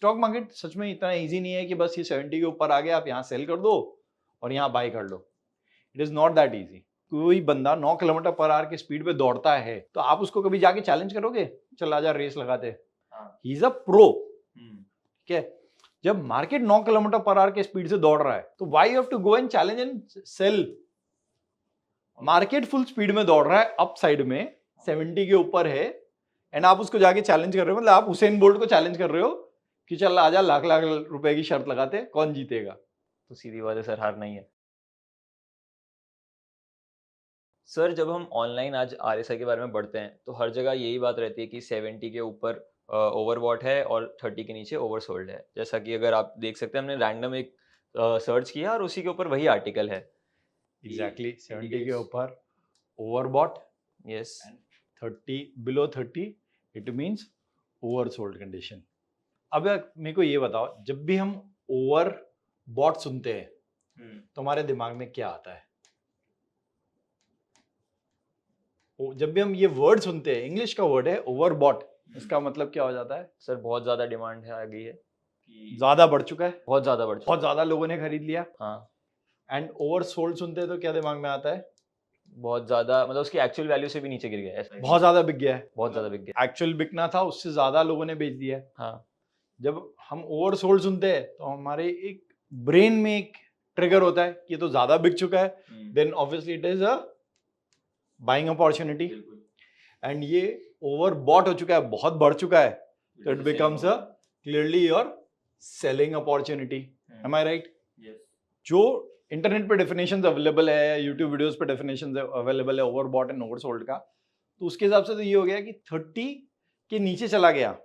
Stock market सच में इतना easy नहीं है कि बस ये 70 के ऊपर आ गया आप यहाँ सेल कर दो और यहाँ बाय कर लो। It is not that easy. कोई बंदा 9 किलोमीटर पर आवर की स्पीड पे दौड़ता है तो आप उसको कभी जाके चैलेंज करोगे, चल आजा रेस लगाते। He is a pro. ठीक है, जब मार्केट 9 किलोमीटर पर आवर के स्पीड से दौड़ रहा है तो why you have to go and challenge and sell. Market full speed में दौड़ रहा है अप साइड में, 70 के ऊपर है, एंड आप उसको जाके चैलेंज कर रहे हो, मतलब आप हुसैन बोल्ट को चैलेंज कर रहे हो कि चल आजा लाख लाख रुपए की शर्त लगाते, कौन जीतेगा। तो सीधी बात है सर, हार नहीं है। सर जब हम ऑनलाइन आज आरएसआई के बारे में पढ़ते हैं तो हर जगह यही बात रहती है कि 70 के ऊपर ओवरबॉट है और 30 के नीचे ओवरसोल्ड है। जैसा कि अगर आप देख सकते हैं, हमने रैंडम एक सर्च किया और उसी के ऊपर वही आर्टिकल है। एग्जैक्टली 70 के ऊपर overbought, yes, 30 below 30 it means oversold condition. अब मेरे को ये बताओ, जब भी हम ओवरबॉट सुनते हैं तो हमारे दिमाग में क्या आता है? जब भी हम ये वर्ड सुनते हैं, इंग्लिश का वर्ड है ओवरबॉट, इसका मतलब क्या हो जाता है? सर बहुत ज्यादा डिमांड है, आ गई है, ज्यादा बढ़ चुका है, बहुत ज्यादा बढ़ चुका बहुत ज्यादा लोगों ने खरीद लिया। हाँ। एंड ओवरसोल्ड सुनते हैं तो क्या दिमाग में आता है? बहुत ज्यादा, मतलब उसकी एक्चुअल वैल्यू से भी नीचे गिर गया है, बहुत ज्यादा बिक गया है, बहुत ज्यादा बिक गया। एक्चुअल बिकना था उससे ज्यादा लोगों ने बेच दिया है। हाँ, जब हम ओवरसोल्ड सुनते हैं तो हमारे एक ब्रेन में एक ट्रिगर होता है कि ये तो ज्यादा बिक चुका है, then obviously it is a buying opportunity. And ये ओवर बॉट हो चुका है, बहुत बढ़ चुका है, तो it becomes a clearly your selling opportunity. Am I right? जो इंटरनेट पे डेफिनेशंस अवेलेबल है, यूट्यूब वीडियोस पे डेफिनेशंस अवेलेबल है overbought and oversold का, तो उसके हिसाब से तो ये हो गया कि 30 के नीचे चला गया,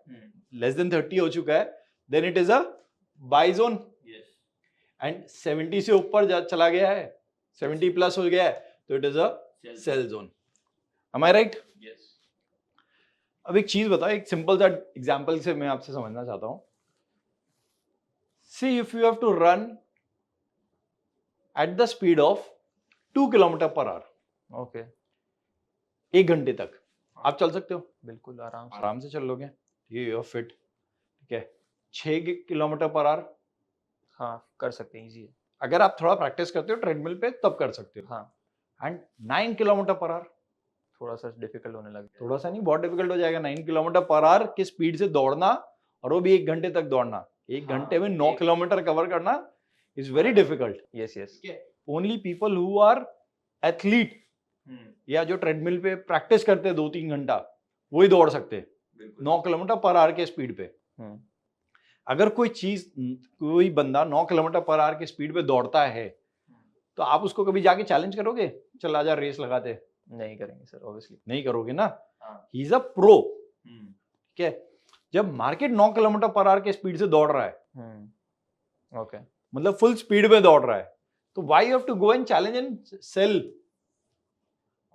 लेस देन 30 हो चुका है, then it is a buy zone. And 70 से ऊपर चला गया है, 70 प्लस हो गया है, तो it is a sell zone. Am I right? अब एक चीज बताओ, एक सिंपल सा एग्जांपल से मैं आपसे समझना चाहता हूं। See if you have to run at the speed of 2 kilometre per hour, okay, 1 घंटे तक आप चल सकते हो? बिल्कुल आराम से चल लोगे, ये यू आर फिट। ठीक है, 6 किलोमीटर पर आवर हाँ कर सकते हैं, इजी है। अगर आप थोड़ा प्रैक्टिस करते हो ट्रेडमिल पे तब कर सकते हो। हाँ, एंड 9 किलोमीटर पर आवर थोड़ा सा डिफिकल्ट होने लगा, थोड़ा सा नहीं, बहुत डिफिकल्ट हो जाएगा। 9 किलोमीटर पर आवर की स्पीड से दौड़ना, और वो भी 1 घंटे तक दौड़ना, 1 घंटे में 9 किलोमीटर कवर करना is very difficult. Yes yes, only people who are athlete या जो ट्रेडमिल पे प्रैक्टिस करते हैं 2-3 घंटा, वही दौड़ सकते हैं 9 किलोमीटर पर आवर के स्पीड पे। अगर कोई बंदा 9 किलोमीटर पर आवर की स्पीड पे दौड़ता है तो आप उसको कभी जाके चैलेंज करोगे, चल आजा रेस लगाते? नहीं करेंगे सर, ऑब्वियसली नहीं करोगे ना। ही इज अ प्रो। ठीक है, जब मार्केट 9 किलोमीटर पर आवर के स्पीड से दौड़ रहा है, ओके, मतलब फुल स्पीड में दौड़ रहा है, तो why you have to go and challenge and sell.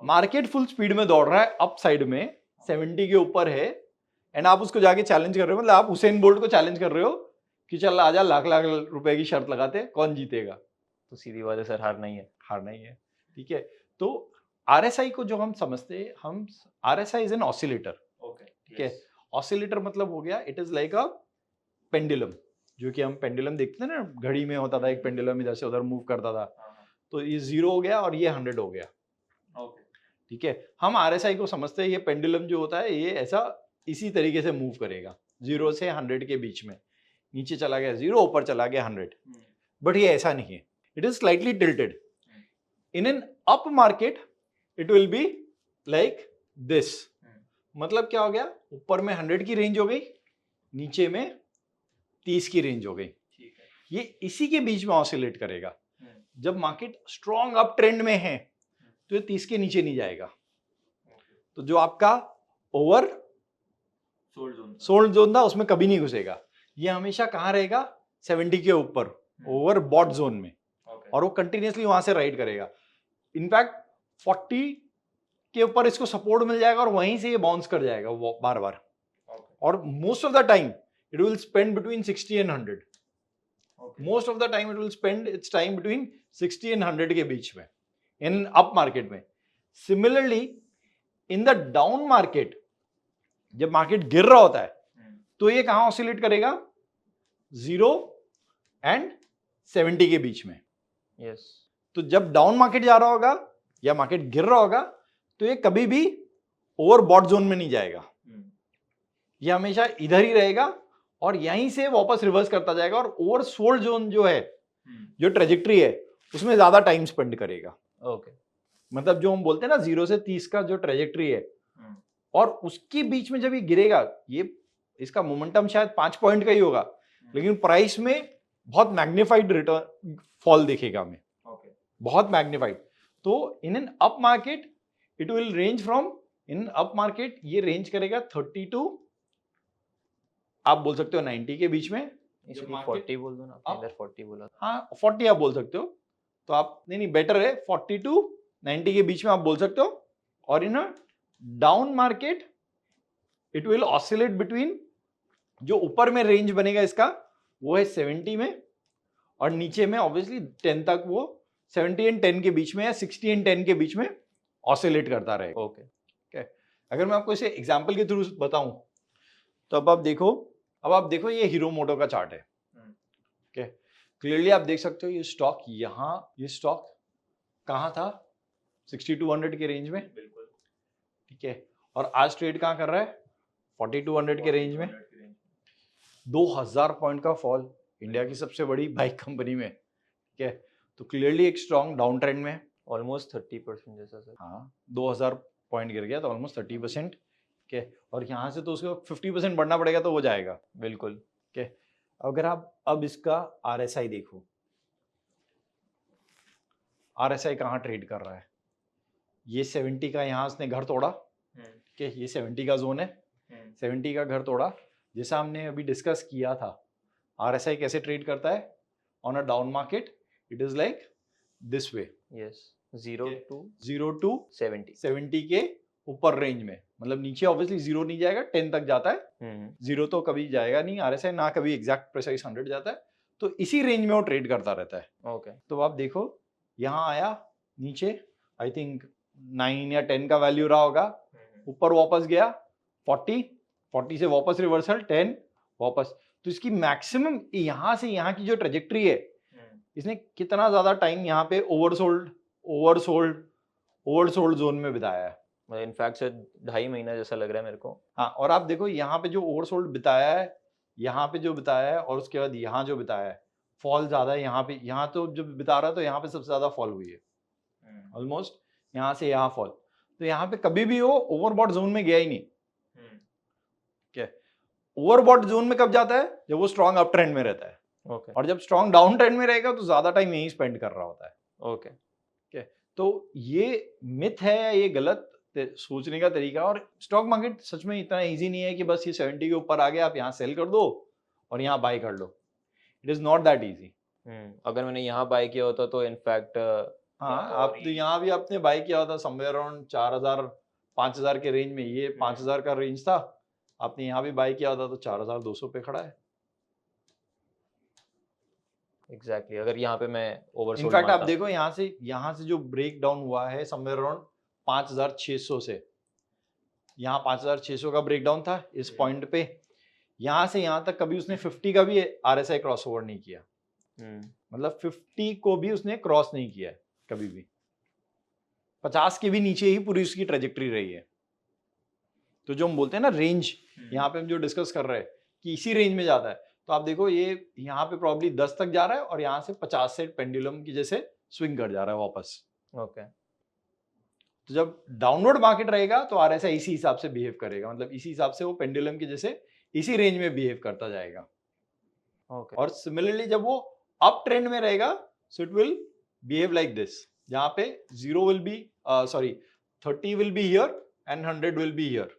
Market full speed में दौड़ रहा है अप साइड में, 70 के ऊपर है, एंड आप उसको जाके चैलेंज कर रहे हो, मतलब आप हुसैन बोल्ट को चैलेंज कर रहे हो कि चल आजा लाख लाख रुपए की शर्त लगाते, कौन जीतेगा। तो सीधी बात है सर, हार नहीं है, हार नहीं है। ठीक है, तो आरएसआई को जो हम समझते हैं, हम आरएसआई इज एन ऑसिलेटर। ठीक है, ऑसिलेटर मतलब हो गया, it is like a pendulum, जो कि हम पेंडुलम देखते हैं ना, घड़ी में होता था एक पेंडुलम, इधर से उधर मूव करता था, तो ये 0 हो गया और ये 100 हो गया। ठीक है, हम आरएसआई को समझते हैं ये पेंडुलम जो होता है ये ऐसा इसी तरीके से मूव करेगा, 0 से 100 के बीच में, नीचे चला गया 0, ऊपर चला गया 100, बट ये ऐसा नहीं है, it is slightly tilted. In an up market it will be like this. मतलब क्या हो गया, ऊपर में 100 की रेंज हो गई, नीचे में 30 की रेंज हो गई, ये इसी के बीच में ऑसिलेट करेगा। जब मार्केट स्ट्रॉन्ग अप ट्रेंड में है तो ये 30 के नीचे नहीं जाएगा, तो जो आपका ओवर सोल्ड जोन था उसमें कभी नहीं घुसेगा, ये हमेशा कहां रहेगा, 70 के ऊपर ओवर बॉट जोन में, और वो कंटिन्यूसली वहां से राइड करेगा। इनफैक्ट 40 के ऊपर इसको सपोर्ट मिल जाएगा और वहीं से ये बाउंस कर जाएगा बार बार, और most of the time it will spend between 60 and 100। Most of the time it will spend it's time between 60 and 100 के बीच में इन अप मार्केट में। Similarly in the down market, जब मार्केट गिर रहा होता है तो ये कहां ऑसिलेट करेगा, 0 एंड 70 के बीच में। यस। तो जब डाउन मार्केट जा रहा होगा या मार्केट गिर रहा होगा तो ये कभी भी ओवरबॉट जोन में नहीं जाएगा, ये हमेशा इधर ही रहेगा और यहीं से वापस रिवर्स करता जाएगा और ओवरसोल्ड जोन जो है, जो ट्रेजेक्टरी है, उसमें ज्यादा टाइम स्पेंड करेगा। ओके। मतलब जो हम बोलते हैं ना 0 से 30 का जो ट्रेजेक्टरी है, और उसके बीच में जब ये गिरेगा, ये इसका मोमेंटम शायद 5 पॉइंट का ही होगा, लेकिन प्राइस में बहुत मैग्निफाइड रिटर्न फॉल दिखेगा हमें, बहुत मैग्निफाइड। तो in an up market it will range from, in up market ये रेंज करेगा 30 टू, आप बोल सकते हो 90 के बीच में। इसलिए 40 बोल दो ना, आपने इधर 40 बोला। हाँ 40 आप बोल सकते हो, तो आप नहीं बेटर है 40 टू 90 के बीच में आप बोल सकते हो। और in down market it will oscillate between, जो ऊपर में रेंज बनेगा इसका वो है 70 में, और नीचे में ऑब्वियसली 10 तक वो 70 एंड 10 के बीच में या 60 एंड 10 के बीच में ऑसिलेट करता रहेगा। ओके। अगर मैं आपको इसे एग्जांपल के थ्रू बताऊं तो अब आप देखो ये हीरो मोटो का चार्ट है। ओके, क्लियरली आप देख सकते हो ये स्टॉक यहाँ, ये स्टॉक कहाँ था, 6200 के रेंज में, ठीक है, और आज ट्रेड कहाँ कर रहा है, 4200 के रेंज में। 2000 पॉइंट का फॉल इंडिया की सबसे बड़ी बाइक कंपनी में, ठीक है, तो क्लियरली एक स्ट्रॉन्ग डाउन ट्रेंड में, ऑलमोस्ट 30% जैसा सर। हाँ 2000 पॉइंट गिर गया तो ऑलमोस्ट 30%, ठीक है, और यहाँ से तो उसको 50% बढ़ना पड़ेगा तो वो जाएगा। बिल्कुल। ठीक है, अगर आप अब इसका RSI देखो, RSI कहाँ ट्रेड कर रहा है, ये 70 का यहाँ उसने घर तोड़ा, ठीक है, ये 70 का जोन है, 70 का घर तोड़ा। जैसा हमने अभी डिस्कस किया था, RSI कैसे ट्रेड करता है on a down market, it is like this way. Yes, 0 to to 70 के ऊपर रेंज में, मतलब नीचे ऑब्वियसली 0 नहीं जाएगा, 10 तक जाता है, 0 तो कभी जाएगा नहीं RSI, ना कभी एग्जैक्ट प्रिसाइज 100 जाता है, तो इसी रेंज में वो ट्रेड करता रहता है। ओके। तो आप देखो यहाँ आया नीचे, आई थिंक 9 या 10 का वैल्यू रहा होगा, ऊपर वापस गया 40 से वापस रिवर्सल 10 वापस, तो इसकी मैक्सिमम यहाँ से यहाँ की जो ट्रेजेक्टरी है, इसने कितना ज्यादा टाइम यहाँ पे ओवरसोल्ड जोन में बिताया है, इनफैक्ट सर 2.5 महीना जैसा लग रहा है मेरे को। हाँ, और आप देखो यहाँ पे जो ओवरसोल्ड बिताया है, यहाँ पे जो बिताया है, और उसके बाद यहाँ जो बिताया है, फॉल ज्यादा है यहाँ पे, यहाँ तो जो बिता रहा है तो यहाँ पे सबसे ज्यादा फॉल हुई है, ऑलमोस्ट यहाँ से यहाँ फॉल, तो यहाँ पे कभी भी वो ओवरबॉट जोन में गया ही नहीं। क्या ओवरबॉट जोन में कब जाता है, जब वो स्ट्रॉन्ग अप ट्रेंड में रहता है, ओके। और जब स्ट्रॉन्ग डाउन ट्रेंड में रहेगा तो ज्यादा टाइम यहीं स्पेंड कर रहा होता है। ओके। तो ये मिथ है, ये गलत सोचने का तरीका, और स्टॉक मार्केट सच में इतना इजी नहीं है कि बस ये 70 के ऊपर आ गया आप यहाँ सेल कर दो और यहाँ बाय कर लो, it is not that easy. अगर मैंने यहाँ बाय किया होता तो इनफैक्ट हाँ, आप तो यहाँ भी आपने बाय किया होता समवेयर अराउंड 4000 5000 के रेंज में, ये 5000 का रेंज था, आपने यहाँ भी बाय किया होता तो 4200 पे खड़ा है। एग्जैक्टली, अगर यहाँ पे मैं ओवरसोल्ड इनफैक्ट आप देखो यहाँ से जो ब्रेक डाउन हुआ है समवेयर अराउंड 5600 से, यहाँ 5600 का ब्रेक डाउन था इस पॉइंट पे, यहाँ से यहाँ तक कभी उसने 50 का भी RSI क्रॉस ओवर नहीं किया, मतलब 50 को भी उसने क्रॉस नहीं किया है कभी भी, 50 के भी नीचे ही पूरी उसकी ट्रेजेक्टरी रही है। तो जो हम बोलते हैं ना रेंज, यहाँ पे हम जो डिस्कस कर रहे हैं कि इसी रेंज में जाता है, तो आप देखो ये यहाँ पे प्रॉब्ली 10 तक जा रहा है और यहाँ से 50 से पेंडुलम की जैसे स्विंग कर जा रहा है वापस। ओके। तो जब डाउनवर्ड मार्केट रहेगा तो RSI इसी हिसाब से बिहेव करेगा, मतलब इसी हिसाब से वो पेंडुलम की जैसे इसी रेंज में बिहेव करता जाएगा। ओके। और सिमिलरली जब वो अप ट्रेंड में रहेगा so it will behave like this, जहाँ पे 0 will be 30 will be here and 100 will be here,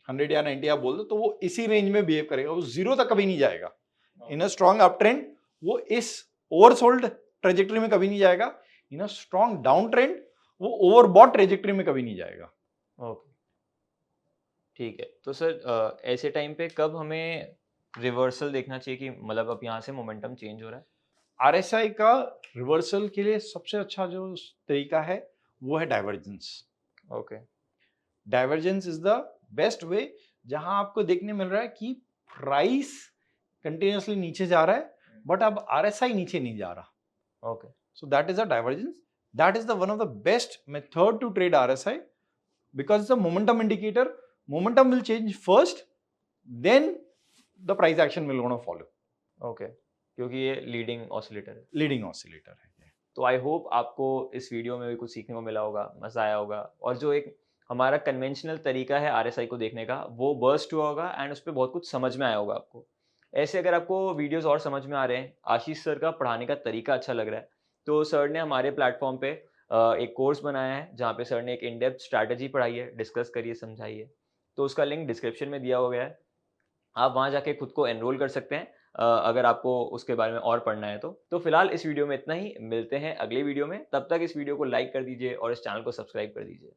100 या 90 आप बोल दो, तो वो इसी रेंज में बिहेव करेगा, वो 0 तक कभी नहीं जाएगा। इन अ स्ट्रॉन्ग अप ट्रेंड वो इस ओवरसोल्ड ट्रेजेक्टरी में कभी नहीं जाएगा, इन अ स्ट्रॉन्ग डाउन ट्रेंड वो ओवरबॉट ट्रेजेक्टरी में कभी नहीं जाएगा। ओके, ठीक है। तो सर ऐसे टाइम पे कब हमें रिवर्सल देखना चाहिए कि मतलब अब यहाँ से मोमेंटम चेंज हो रहा है? RSI का रिवर्सल के लिए सबसे अच्छा जो तरीका है वो है divergence. Okay. Divergence is the best way, जहां आपको देखने मिल रहा है कि प्राइस कंटिन्यूसली नीचे जा रहा है, बट अब RSI नीचे नहीं जा रहा. Okay. So that is a divergence. That is the one of the best method to trade RSI because it's a momentum indicator. Momentum will change first, then the price action will gonna follow. Okay, क्योंकि ये leading oscillator है. Leading oscillator है. तो I hope आपको इस video में भी कुछ सीखने को मिला होगा, मज़ा आया होगा, और जो एक हमारा कन्वेंशनल तरीका है RSI को देखने का वो बर्स्ट हुआ होगा एंड उस पर बहुत कुछ समझ में आया होगा आपको. ऐसे अगर आपको वीडियोस और समझ में आ रहे हैं, आशीष सर का पढ़ाने का तरीका अच्छा लग रहा है, तो सर ने हमारे प्लेटफॉर्म पे एक कोर्स बनाया है जहाँ पे सर ने एक इन डेप्थ स्ट्रैटेजी पढ़ाई है, डिस्कस करिए, समझाइए. तो उसका लिंक डिस्क्रिप्शन में दिया हुआ है, आप वहाँ जाके खुद को एनरोल कर सकते हैं अगर आपको उसके बारे में और पढ़ना है तो फिलहाल इस वीडियो में इतना ही. मिलते हैं अगले वीडियो में, तब तक इस वीडियो को लाइक कर दीजिए और इस चैनल को सब्सक्राइब कर दीजिए.